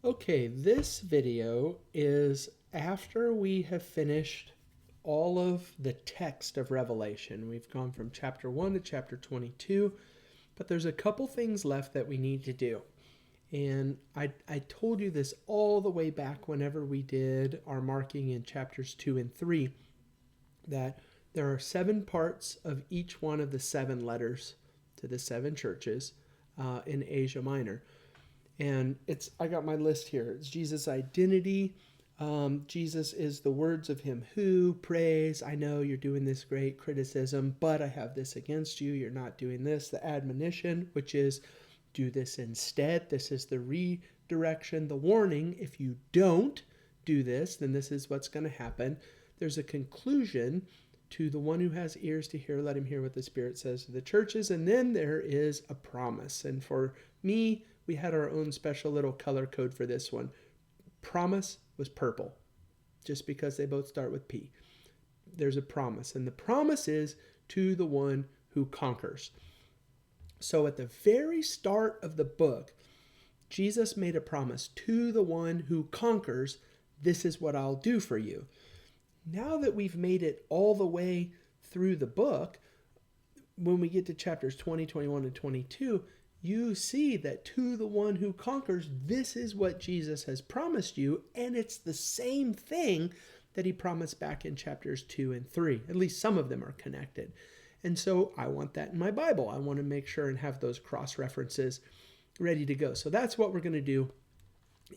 Okay, this video is after we have finished all of the text of Revelation. We've gone from chapter 1 to chapter 22, but there's a couple things left that we need to do. And I told you this all the way back whenever we did our marking in chapters 2 and 3, that there are 7 parts of each one of the 7 letters to the 7 churches in Asia Minor. And I got my list here. It's Jesus' identity. Jesus is the words of him who, praise, I know you're doing this great, criticism, but I have this against you. You're not doing this. The admonition, which is do this instead. This is the redirection, the warning. If you don't do this, then this is what's going to happen. There's a conclusion to the one who has ears to hear, let him hear what the Spirit says to the churches. And then there is a promise. And for me, we had our own special little color code for this one. Promise was purple, just because they both start with P. There's a promise, and the promise is to the one who conquers. So at the very start of the book, Jesus made a promise to the one who conquers, this is what I'll do for you. Now that we've made it all the way through the book, when we get to chapters 20, 21, and 22, you see that to the one who conquers, this is what Jesus has promised you, and it's the same thing that he promised back in chapters 2 and 3. At least some of them are connected. And so I want that in my Bible. I want to make sure and have those cross-references ready to go. So that's what we're going to do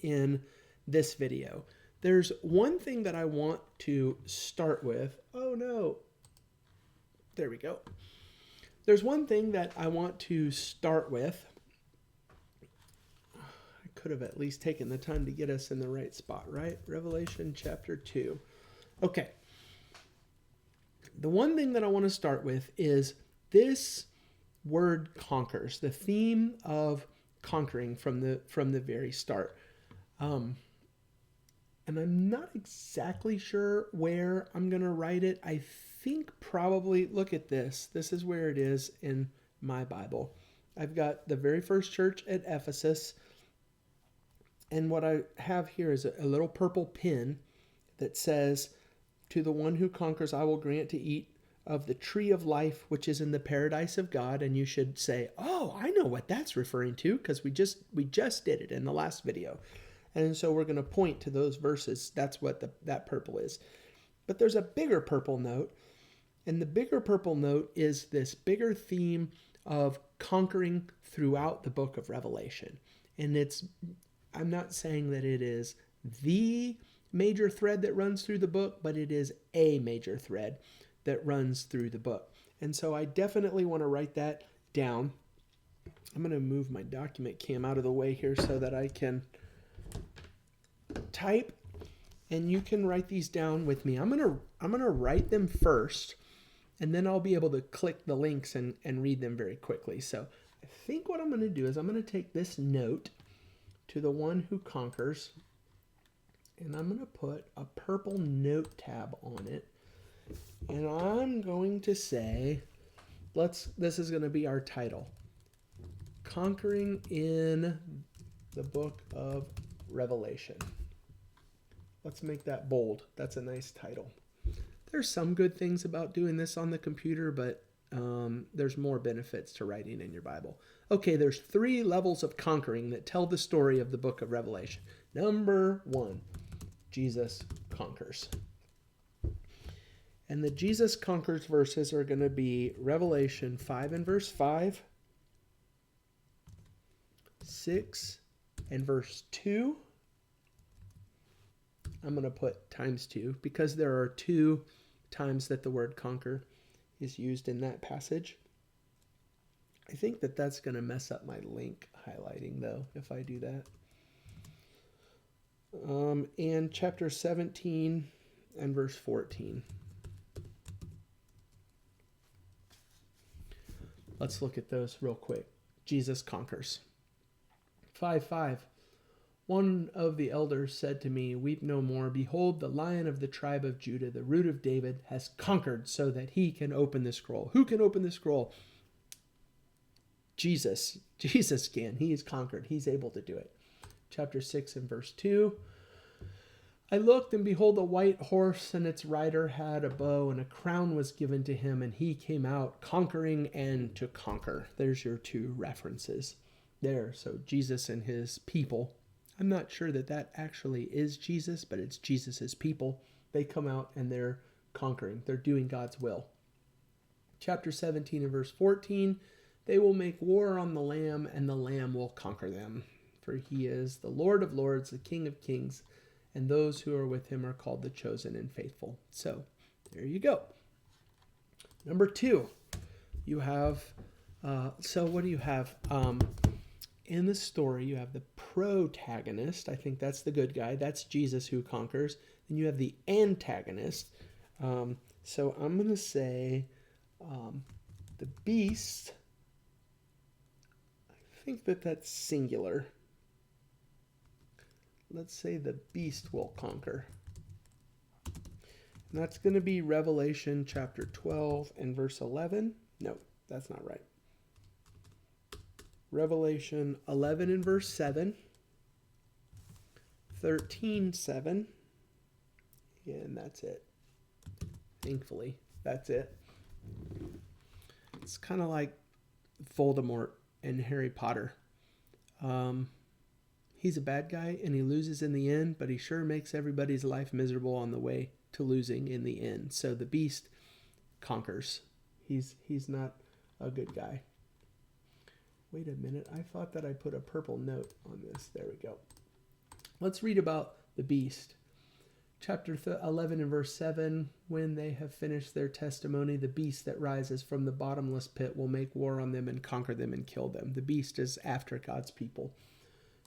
in this video. There's one thing that I want to start with. Oh no. There we go. There's one thing that I want to start with. I could have at least taken the time to get us in the right spot, right? Revelation chapter 2. Okay. The one thing that I want to start with is this word conquers, the theme of conquering from the very start. And I'm not exactly sure where I'm going to write it. I think probably, look at this. This is where it is in my Bible. I've got the very first church at Ephesus. And what I have here is a little purple pin that says, to the one who conquers, I will grant to eat of the tree of life, which is in the paradise of God. And you should say, oh, I know what that's referring to, because we just did it in the last video. And so we're going to point to those verses. That's what that purple is. But there's a bigger purple note. And the bigger purple note is this bigger theme of conquering throughout the book of Revelation. And I'm not saying that it is the major thread that runs through the book, but it is a major thread that runs through the book. And so I definitely want to write that down. I'm going to move my document cam out of the way here so that I can type, and you can write these down with me. I'm gonna write them first, and then I'll be able to click the links and read them very quickly. So I think what I'm going to do is I'm going to take this note to the one who conquers, and I'm going to put a purple note tab on it, and I'm going to say, this is going to be our title, Conquering in the Book of Revelation. Let's make that bold. That's a nice title. There's some good things about doing this on the computer, but there's more benefits to writing in your Bible. Okay, there's 3 levels of conquering that tell the story of the book of Revelation. Number 1, Jesus conquers. And the Jesus conquers verses are going to be Revelation 5 and verse 5, 6 and verse 2. I'm going to put times 2 because there are 2 times that the word conquer is used in that passage. I think that that's going to mess up my link highlighting, though, if I do that. And chapter 17 and verse 14. Let's look at those real quick. Jesus conquers. 5:5. One of the elders said to me, weep no more. Behold, the Lion of the tribe of Judah, the Root of David, has conquered so that he can open the scroll. Who can open the scroll? Jesus. Jesus can. He is conquered. He's able to do it. Chapter 6 and verse 2. I looked, and behold, a white horse, and its rider had a bow, and a crown was given to him, and he came out conquering and to conquer. There's your two references there. So Jesus and his people. I'm not sure that that actually is Jesus, but it's Jesus's people. They come out and they're conquering. They're doing God's will. Chapter 17 and verse 14. They will make war on the Lamb, and the Lamb will conquer them. For he is the Lord of lords, the King of kings, and those who are with him are called the chosen and faithful. So there you go. Number 2, you have, so what do you have? In the story, you have the protagonist. I think that's the good guy. That's Jesus who conquers. Then you have the antagonist. So I'm going to say the beast. I think that that's singular. Let's say the beast will conquer. And that's going to be Revelation chapter 12 and verse 11. No, that's not right. Revelation 11 and verse 7. 13:7. And that's it. Thankfully, that's it. It's kind of like Voldemort and Harry Potter. He's a bad guy and he loses in the end, but he sure makes everybody's life miserable on the way to losing in the end. So the beast conquers. He's not a good guy. Wait a minute. I thought that I put a purple note on this. There we go. Let's read about the beast. Chapter 11 and verse 7. When they have finished their testimony, the beast that rises from the bottomless pit will make war on them and conquer them and kill them. The beast is after God's people.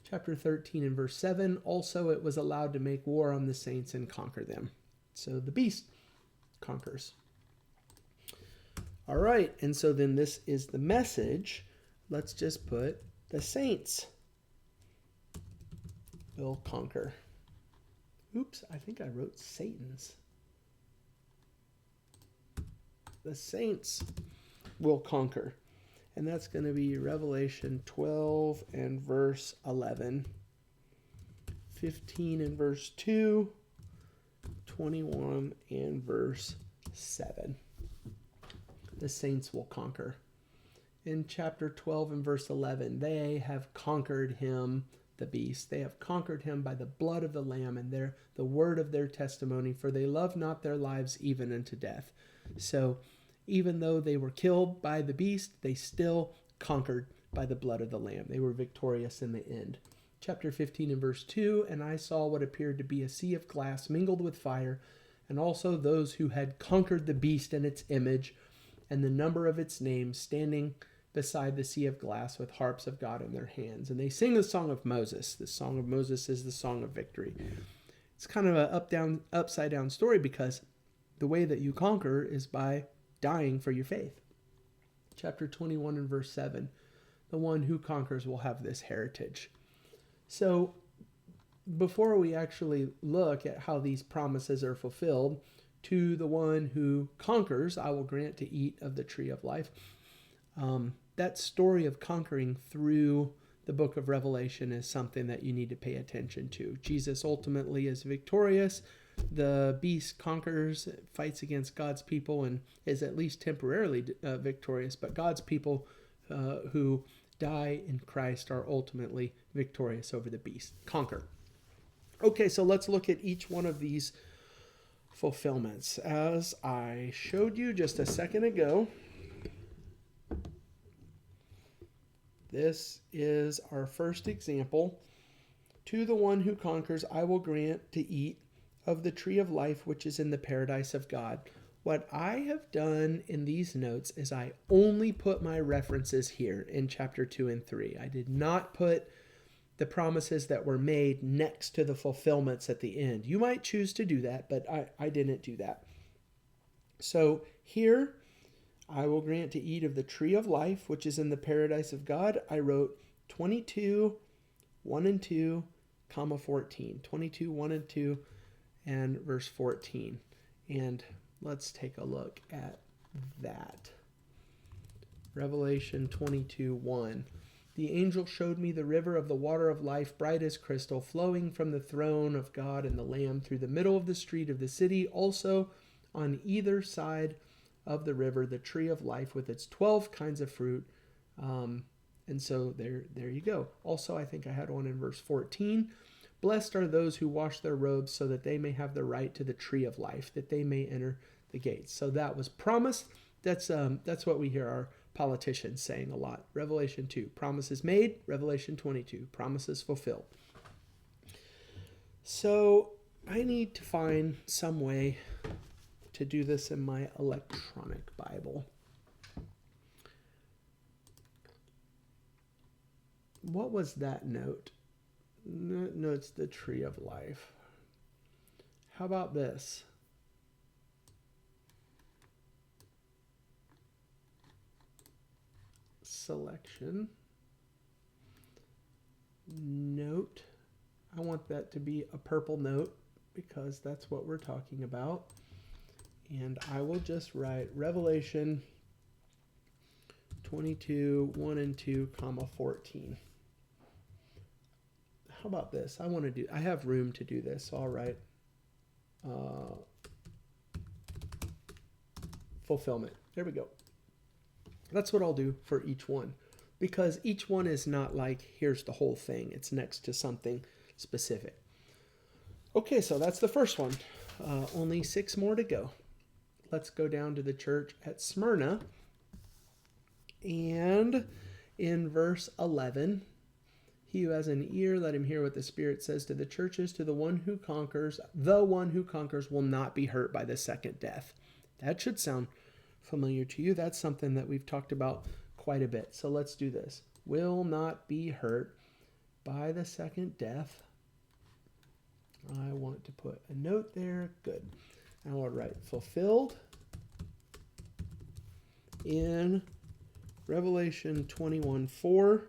Chapter 13 and verse 7. Also it was allowed to make war on the saints and conquer them. So the beast conquers. All right. And so then this is the message. Let's just put the saints will conquer. Oops, I think I wrote Satan's. The saints will conquer. And that's going to be Revelation 12 and verse 11. 15 and verse 2. 21 and verse 7. The saints will conquer. In chapter 12 and verse 11, they have conquered him, the beast. They have conquered him by the blood of the Lamb and the word of their testimony, for they love not their lives even unto death. So even though they were killed by the beast, they still conquered by the blood of the Lamb. They were victorious in the end. Chapter 15 and verse 2, and I saw what appeared to be a sea of glass mingled with fire, and also those who had conquered the beast and its image, and the number of its names, standing beside the sea of glass with harps of God in their hands. And they sing the song of Moses. The song of Moses is the song of victory. It's kind of an upside down story, because the way that you conquer is by dying for your faith. Chapter 21 and verse 7, the one who conquers will have this heritage. So before we actually look at how these promises are fulfilled, to the one who conquers, I will grant to eat of the tree of life. That story of conquering through the book of Revelation is something that you need to pay attention to. Jesus ultimately is victorious. The beast conquers, fights against God's people, and is at least temporarily victorious. But God's people who die in Christ are ultimately victorious over the beast. Conquer. Okay, so let's look at each one of these fulfillments. As I showed you just a second ago, this is our first example. To the one who conquers, I will grant to eat of the tree of life, which is in the paradise of God. What I have done in these notes is I only put my references here in chapter 2 and 3. I did not put the promises that were made next to the fulfillments at the end. You might choose to do that, but I didn't do that. So here, I will grant to eat of the tree of life, which is in the paradise of God. I wrote 22, 1 and 2, 14. 22, 1 and 2, and verse 14. And let's take a look at that. Revelation 22, 1. The angel showed me the river of the water of life, bright as crystal, flowing from the throne of God and the Lamb through the middle of the street of the city. Also, on either side of the river, the tree of life with its 12 kinds of fruit. And so there you go. Also, I think I had one in verse 14. Blessed are those who wash their robes so that they may have the right to the tree of life, that they may enter the gates. So that was promised. That's what we hear our politicians saying a lot. Revelation 2, promises made. Revelation 22, promises fulfilled. So I need to find some way to do this in my electronic Bible. What was that note? No, it's the tree of life. How about this? Selection. Note. I want that to be a purple note because that's what we're talking about. And I will just write Revelation 22, 1 and 2, 14. How about this? I have room to do this, so I'll write fulfillment. There we go. That's what I'll do for each one, because each one is not like, here's the whole thing. It's next to something specific. Okay, so that's the first one. Only 6 more to go. Let's go down to the church at Smyrna. And in verse 11, he who has an ear, let him hear what the Spirit says to the churches. To the one who conquers will not be hurt by the second death. That should sound familiar to you. That's something that we've talked about quite a bit. So let's do this. Will not be hurt by the second death. I want to put a note there. Good. I will write fulfilled in Revelation 21:4.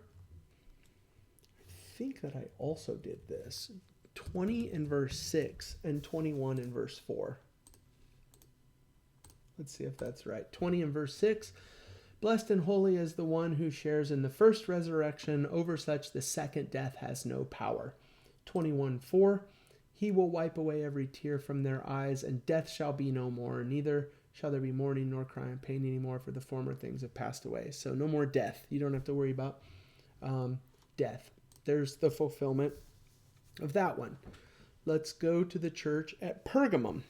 I think that I also did this. 20 in verse 6 and 21 in verse 4. Let's see if that's right. 20 in verse 6. Blessed and holy is the one who shares in the first resurrection. Over such the second death has no power. 21:4. He will wipe away every tear from their eyes, and death shall be no more. Neither shall there be mourning nor crying and pain anymore, for the former things have passed away. So no more death. You don't have to worry about death. There's the fulfillment of that one. Let's go to the church at Pergamum.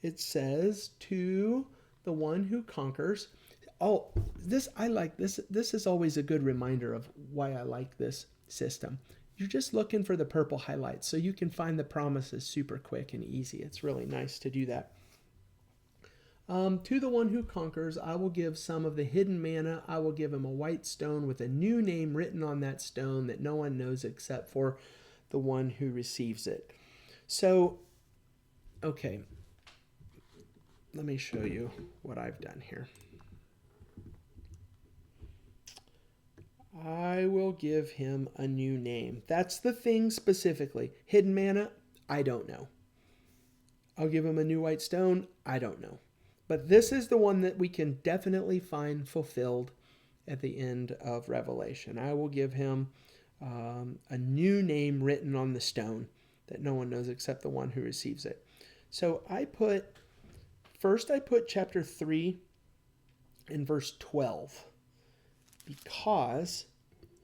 It says, to the one who conquers. Oh, I like this. This is always a good reminder of why I like this system. You're just looking for the purple highlights so you can find the promises super quick and easy. It's really nice to do that. To the one who conquers, I will give some of the hidden manna. I will give him a white stone with a new name written on that stone that no one knows except for the one who receives it. So, okay, let me show you what I've done here. I will give him a new name. That's the thing specifically. Hidden manna, I don't know. I'll give him a new white stone, I don't know. But this is the one that we can definitely find fulfilled at the end of Revelation. I will give him a new name written on the stone that no one knows except the one who receives it. So I put chapter 3 in verse 12, because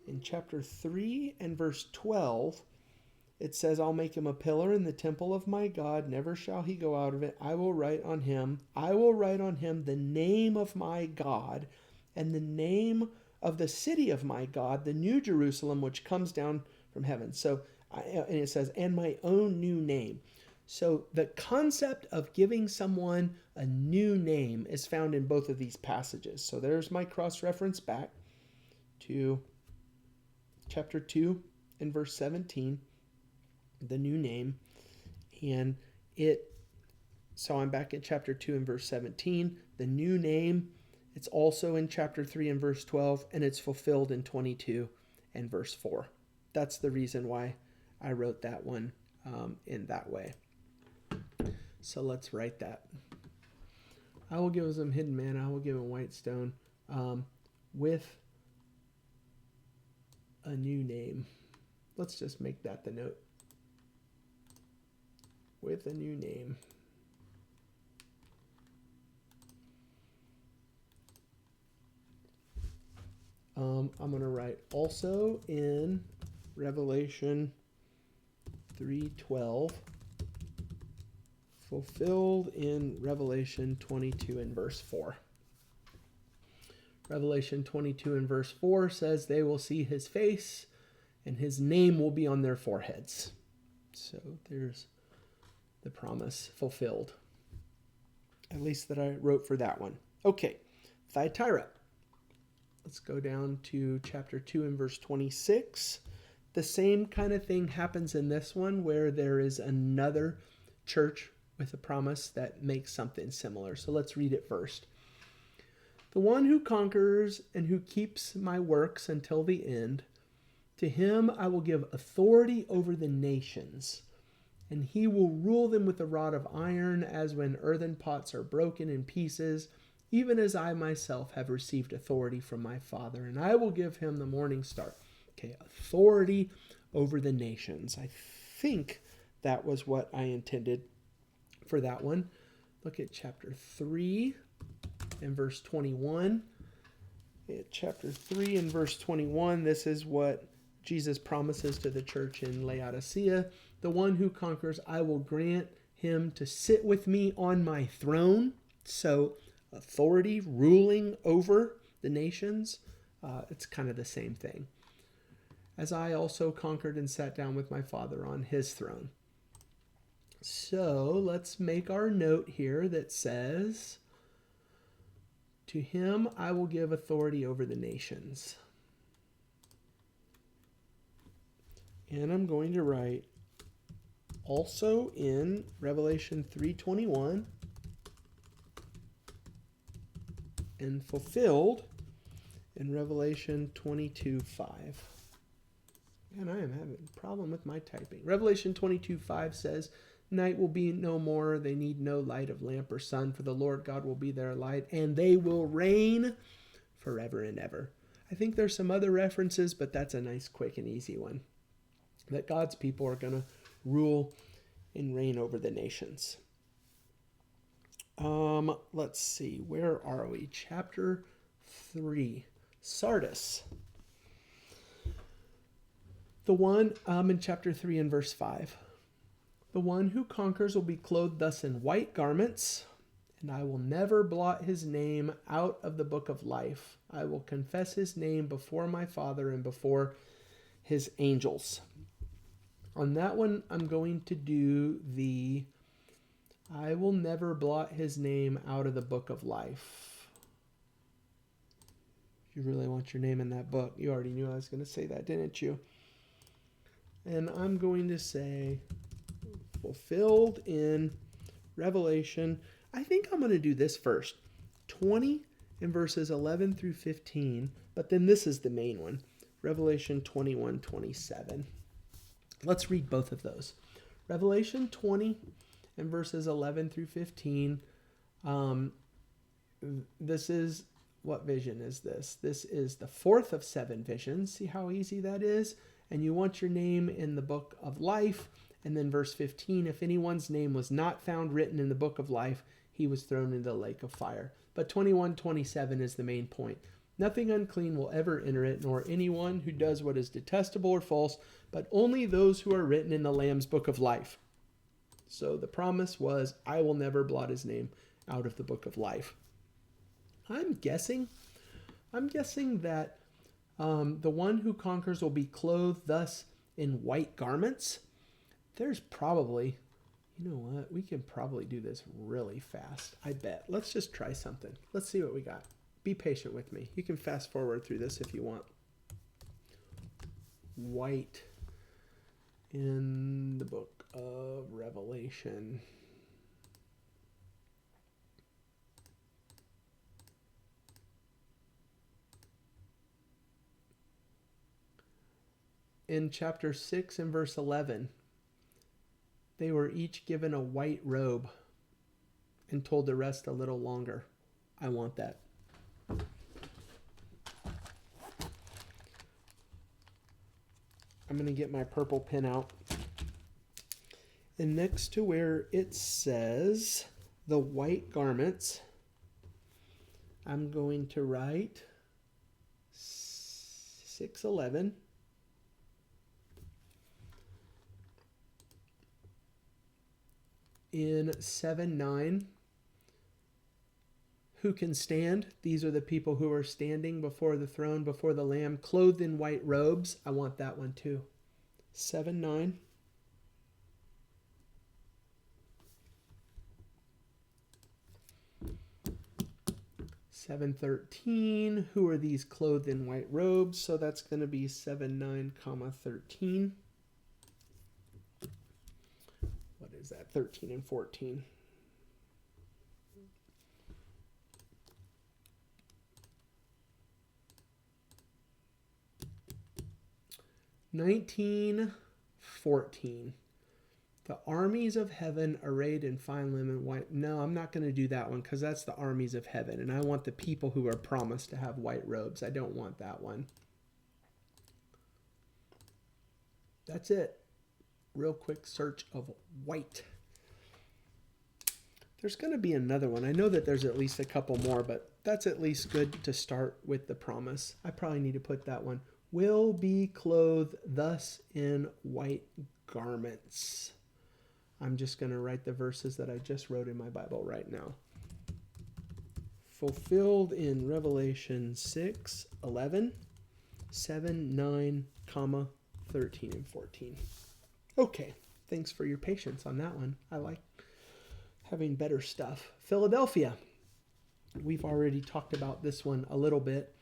in chapter 3 and verse 12, it says, I'll make him a pillar in the temple of my God. Never shall he go out of it. I will write on him the name of my God and the name of the city of my God, the new Jerusalem, which comes down from heaven. So, and it says, and my own new name. So the concept of giving someone a new name is found in both of these passages. So there's my cross-reference back to chapter 2 and verse 17. The new name, and so I'm back at chapter 2 and verse 17. The new name, it's also in chapter 3 and verse 12, and it's fulfilled in 22 and verse 4. That's the reason why I wrote that one in that way. So let's write that. I will give him some hidden manna. I will give him white stone with a new name. Let's just make that the note. With a new name. I'm going to write also in Revelation 3:12, fulfilled in Revelation 22 and verse 4. Revelation 22 and verse 4 says they will see his face and his name will be on their foreheads. So there's the promise fulfilled. At least that I wrote for that one. Okay, Thyatira. Let's go down to chapter 2 and verse 26. The same kind of thing happens in this one where there is another church with a promise that makes something similar. So let's read it first. The one who conquers and who keeps my works until the end, to him I will give authority over the nations, and he will rule them with a rod of iron, as when earthen pots are broken in pieces, even as I myself have received authority from my Father, and I will give him the morning star. Okay, authority over the nations. I think that was what I intended for that one. Look at chapter 3 and verse 21. At chapter 3 and verse 21, this is what Jesus promises to the church in Laodicea. The one who conquers, I will grant him to sit with me on my throne. So authority, ruling over the nations, it's kind of the same thing. As I also conquered and sat down with my Father on his throne. So let's make our note here that says, to him I will give authority over the nations. And I'm going to write also in Revelation 3:21 and fulfilled in Revelation 22:5. Man, I am having a problem with my typing. Revelation 22:5 says, night will be no more. They need no light of lamp or sun, for the Lord God will be their light, and they will reign forever and ever. I think there's some other references, but that's a nice, quick, and easy one. That God's people are going to rule and reign over the nations. Let's see. Where are we? Chapter 3. Sardis. The one in chapter 3 and verse 5. The one who conquers will be clothed thus in white garments, and I will never blot his name out of the book of life. I will confess his name before my Father and before his angels. On that one, I'm going to do the I will never blot his name out of the book of life. If you really want your name in that book, you already knew I was going to say that, didn't you? And I'm going to say fulfilled in Revelation. I think I'm going to do this first. 20 in verses 11 through 15, but then this is the main one. Revelation 21:27. Let's read both of those. Revelation 20 and verses 11 through 15. This is, what vision is this? This is the fourth of 7 visions. See how easy that is? And you want your name in the book of life. And then verse 15, if anyone's name was not found written in the book of life, he was thrown into the lake of fire. But 21:27 is the main point. Nothing unclean will ever enter it, nor anyone who does what is detestable or false, but only those who are written in the Lamb's book of life. So the promise was, I will never blot his name out of the book of life. I'm guessing that the one who conquers will be clothed thus in white garments. There's probably, you know what, we can probably do this really fast, I bet. Let's just try something. Let's see what we got. Be patient with me. You can fast forward through this if you want. White in the book of Revelation. In chapter 6 and verse 11, they were each given a white robe and told to rest a little longer. I want that. I'm going to get my purple pen out. And next to where it says the white garments, I'm going to write 6:11. In 7:9, who can stand? These are the people who are standing before the throne, before the Lamb, clothed in white robes. I want that one too. 7:9. (7:13), who are these clothed in white robes? So that's going to be 7:9, 13. What is that? 13 and 14. (19:14). The armies of heaven arrayed in fine linen white. No, I'm not going to do that one because that's the armies of heaven. And I want the people who are promised to have white robes. I don't want that one. That's it. Real quick search of white. There's going to be another one. I know that there's at least a couple more, but that's at least good to start with the promise. I probably need to put that one. Will be clothed thus in white garments. I'm just going to write the verses that I just wrote in my Bible right now. Fulfilled in Revelation 6:11, 7:9, 13 and 14. Okay, thanks for your patience on that one. I like having better stuff. Philadelphia. We've already talked about this one a little bit.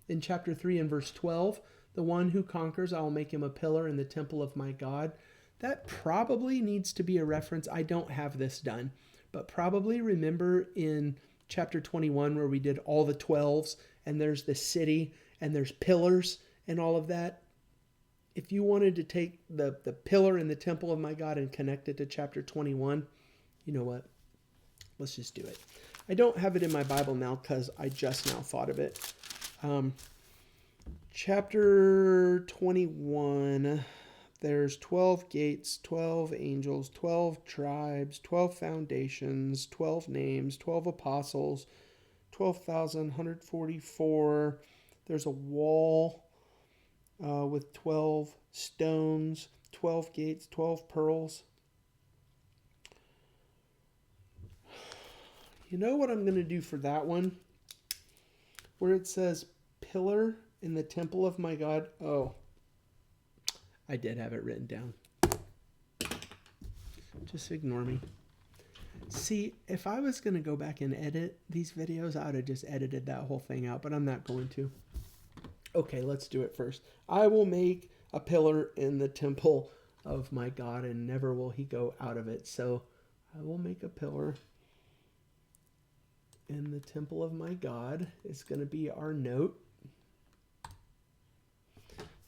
In chapter 3 and verse 12, the one who conquers, I will make him a pillar in the temple of my God. That probably needs to be a reference. I don't have this done, but probably remember in chapter 21 where we did all the 12s and there's the city and there's pillars and all of that. If you wanted to take the pillar in the temple of my God and connect it to chapter 21, you know what? Let's just do it. I don't have it in my Bible now because I just now thought of it. Chapter 21, there's 12 gates, 12 angels, 12 tribes, 12 foundations, 12 names, 12 apostles, 12,144. There's a wall with 12 stones, 12 gates, 12 pearls. You know what I'm going to do for that one? Where it says pillar in the temple of my God. Oh, I did have it written down. Just ignore me. See, if I was going to go back and edit these videos, I would have just edited that whole thing out, but I'm not going to. Okay, let's do it first. I will make a pillar in the temple of my God, and never will he go out of it. So I will make a pillar in the temple of my God. It's going to be our note.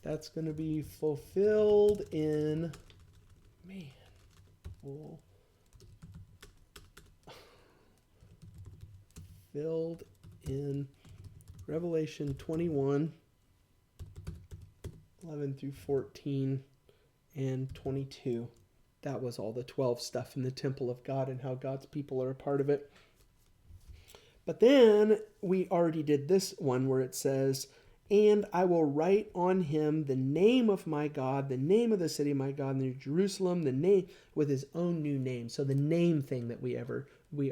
That's going to be fulfilled in, filled in Revelation 21, 11 through 14, and 22. That was all the 12 stuff in the temple of God and how God's people are a part of it. But then we already did this one where it says, and I will write on him the name of my God, the name of the city of my God, New Jerusalem, the name with his own new name. So the name thing that we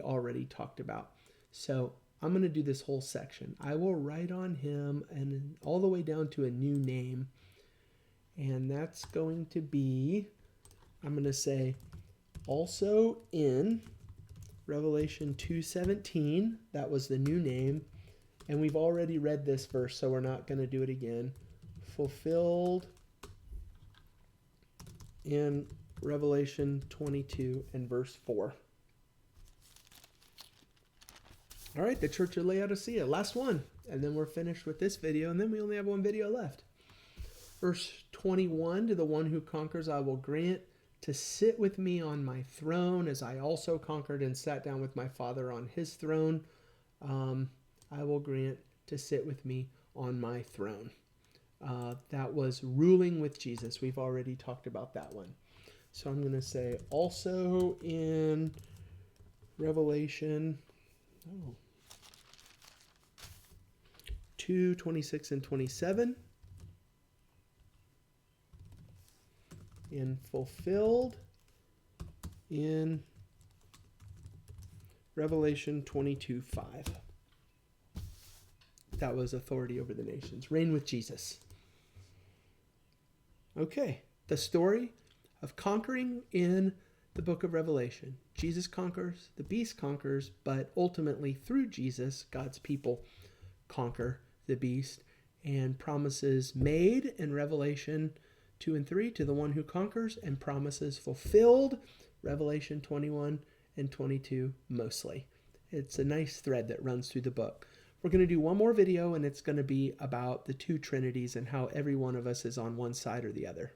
already talked about. So I'm going to do this whole section. I will write on him and all the way down to a new name. And that's going to be, I'm going to say, also in Revelation 2:17, that was the new name. And we've already read this verse, so we're not going to do it again. Fulfilled in Revelation 22 and verse 4. All right, the Church of Laodicea, last one. And then we're finished with this video, and then we only have one video left. Verse 21, to the one who conquers, I will grant to sit with me on my throne, as I also conquered and sat down with my Father on his throne. I will grant to sit with me on my throne. That was ruling with Jesus. We've already talked about that one. So I'm going to say also in Revelation 2, 26 and 27. And fulfilled in Revelation 22:5. That was authority over the nations. Reign with Jesus. Okay, the story of conquering in the book of Revelation. Jesus conquers, the beast conquers, but ultimately through Jesus, God's people conquer the beast, and promises made in Revelation 2 and 3 to the one who conquers, and promises fulfilled, Revelation 21 and 22 mostly. It's a nice thread that runs through the book. We're going to do one more video, and it's going to be about the two Trinities and how every one of us is on one side or the other.